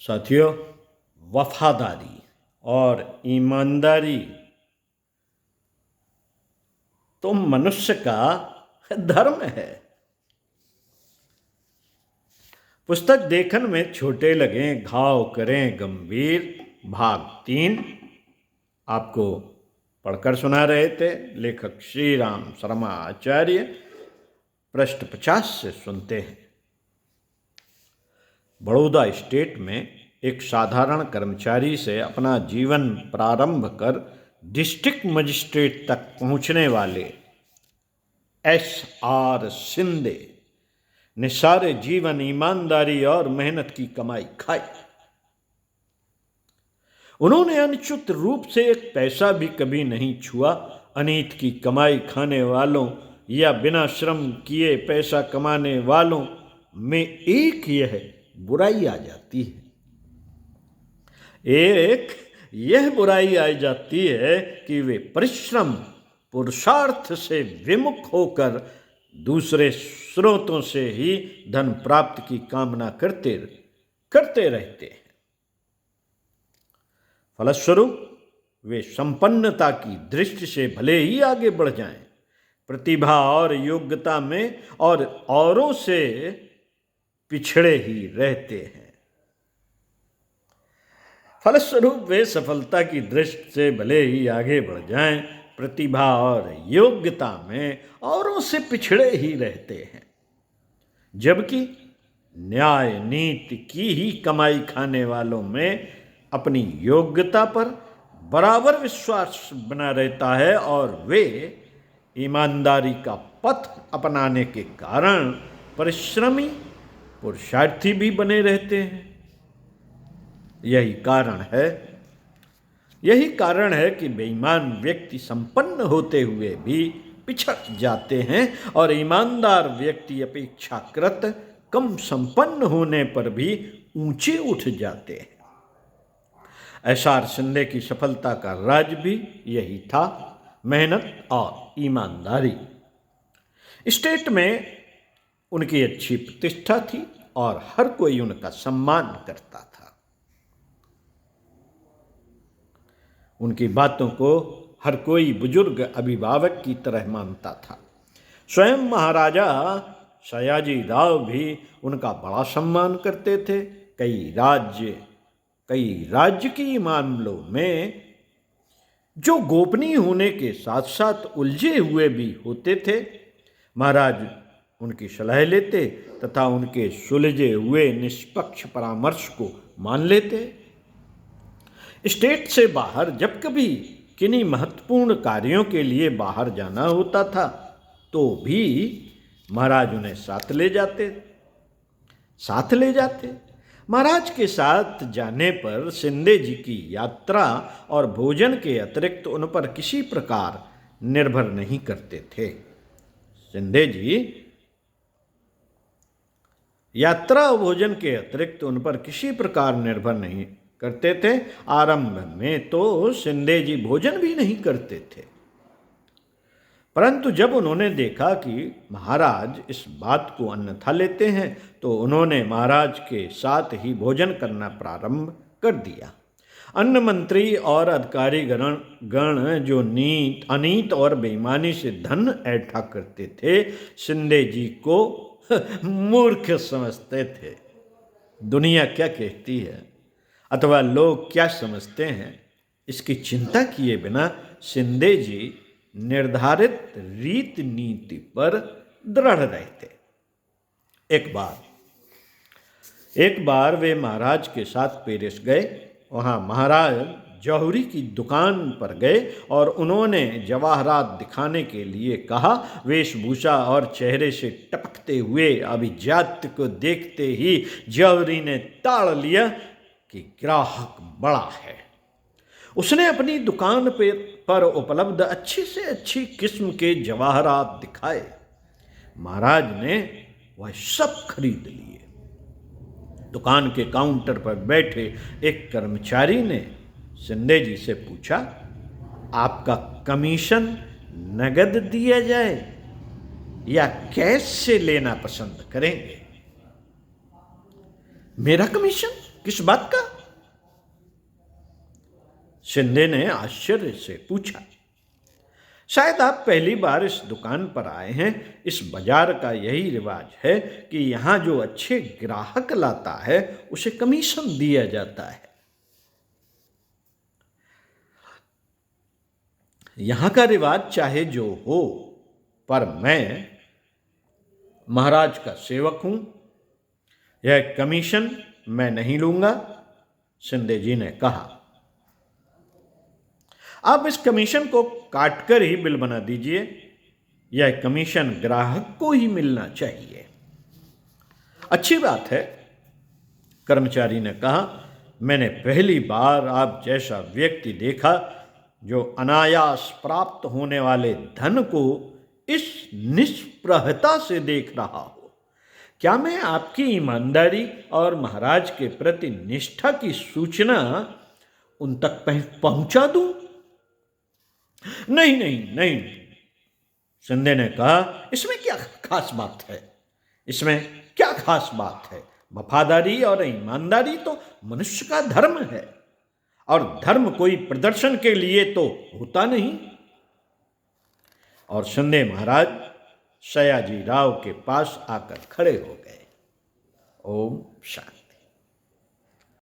साथियों, वफादारी और ईमानदारी तो मनुष्य का धर्म है। पुस्तक देखन में छोटे लगें, घाव करें गंभीर, भाग 3 आपको पढ़कर सुना रहे थे लेखक श्री राम शर्मा आचार्य। पृष्ठ 50 से सुनते हैं। बड़ौदा स्टेट में एक साधारण कर्मचारी से अपना जीवन प्रारंभ कर डिस्ट्रिक्ट मजिस्ट्रेट तक पहुंचने वाले S.R. शिंदे ने सारे जीवन ईमानदारी और मेहनत की कमाई खाई। उन्होंने अनुचित रूप से एक पैसा भी कभी नहीं छुआ। अनीत की कमाई खाने वालों या बिना श्रम किए पैसा कमाने वालों में एक यह बुराई आ जाती है। एक यह बुराई आ जाती है कि वे परिश्रम पुरुषार्थ से विमुख होकर दूसरे स्रोतों से ही धन प्राप्ति की कामना करते रहते हैं। फलस्वरूप वे संपन्नता की दृष्टि से भले ही आगे बढ़ जाएं, प्रतिभा और योग्यता में और औरों से पिछड़े ही रहते हैं। फलस्वरूप वे सफलता की दृष्टि से भले ही आगे बढ़ जाएं, प्रतिभा और योग्यता में औरों से पिछड़े ही रहते हैं। जबकि न्याय नीति की ही कमाई खाने वालों में अपनी योग्यता पर बराबर विश्वास बना रहता है और वे ईमानदारी का पथ अपनाने के कारण परिश्रमी पुरुषार्थी भी बने रहते हैं। यही कारण है कि बेईमान व्यक्ति संपन्न होते हुए भी पिछड़ जाते हैं और ईमानदार व्यक्ति अपेक्षाकृत कम संपन्न होने पर भी ऊंचे उठ जाते हैं। S.R. शिंदे की सफलता का राज भी यही था, मेहनत और ईमानदारी। स्टेट में उनकी अच्छी प्रतिष्ठा थी और हर कोई उनका सम्मान करता था। उनकी बातों को हर कोई बुजुर्ग अभिभावक की तरह मानता था। स्वयं महाराजा सयाजी राव भी उनका बड़ा सम्मान करते थे। कई राजकीय मामलों में जो गोपनीय होने के साथ साथ उलझे हुए भी होते थे, महाराज उनकी सलाह लेते तथा उनके सुलझे हुए निष्पक्ष परामर्श को मान लेते। स्टेट से बाहर जब कभी किन्हीं महत्वपूर्ण कार्यों के लिए बाहर जाना होता था तो भी महाराज उन्हें साथ ले जाते। महाराज के साथ जाने पर शिंदे जी की यात्रा और भोजन के अतिरिक्त उन पर किसी प्रकार निर्भर नहीं करते थे। शिंदे जी यात्रा और भोजन के अतिरिक्त उन पर किसी प्रकार निर्भर नहीं करते थे। आरंभ में तो शिंदे जी भोजन भी नहीं करते थे, परंतु जब उन्होंने देखा कि महाराज इस बात को अन्यथा लेते हैं तो उन्होंने महाराज के साथ ही भोजन करना प्रारंभ कर दिया। अन्य मंत्री और अधिकारी गण जो अनीत और बेईमानी से धन ऐंठा करते थे, शिंदे जी को मूर्ख समझते थे। दुनिया क्या कहती है अथवा लोग क्या समझते हैं, इसकी चिंता किए बिना शिंदे जी निर्धारित रीति नीति पर दृढ़ रहते। एक बार वे महाराज के साथ पेरिस गए। वहाँ महाराज जौहरी की दुकान पर गए और उन्होंने जवाहरात दिखाने के लिए कहा। वेशभूषा और चेहरे से टपकते हुए अभिजात्य को देखते ही जौहरी ने ताड़ लिया कि ग्राहक बड़ा है। उसने अपनी दुकान पर उपलब्ध अच्छी से अच्छी किस्म के जवाहरात दिखाए। महाराज ने वह सब खरीद लिए। दुकान के काउंटर पर बैठे एक कर्मचारी ने शिंदे जी से पूछा, आपका कमीशन नगद दिया जाए या कैश से लेना पसंद करेंगे? मेरा कमीशन? किस बात का? शिंदे ने आश्चर्य से पूछा। शायद आप पहली बार इस दुकान पर आए हैं। इस बाजार का यही रिवाज है कि यहाँ जो अच्छे ग्राहक लाता है उसे कमीशन दिया जाता है। यहाँ का रिवाज चाहे जो हो, पर मैं महाराज का सेवक हूं। यह कमीशन मैं नहीं लूंगा, शिंदे जी ने कहा। आप इस कमीशन को काटकर ही बिल बना दीजिए। यह कमीशन ग्राहक को ही मिलना चाहिए। अच्छी बात है, कर्मचारी ने कहा। मैंने पहली बार आप जैसा व्यक्ति देखा जो अनायास प्राप्त होने वाले धन को इस निष्प्रहता से देख रहा हो। क्या मैं आपकी ईमानदारी और महाराज के प्रति निष्ठा की सूचना उन तक पहुंचा दूं? नहीं नहीं नहीं, शिंदे ने कहा। इसमें क्या खास बात है? इसमें क्या खास बात है? वफादारी और ईमानदारी तो मनुष्य का धर्म है, और धर्म कोई प्रदर्शन के लिए तो होता नहीं। और शिंदे महाराज सयाजी राव के पास आकर खड़े हो गए। ओम शांति।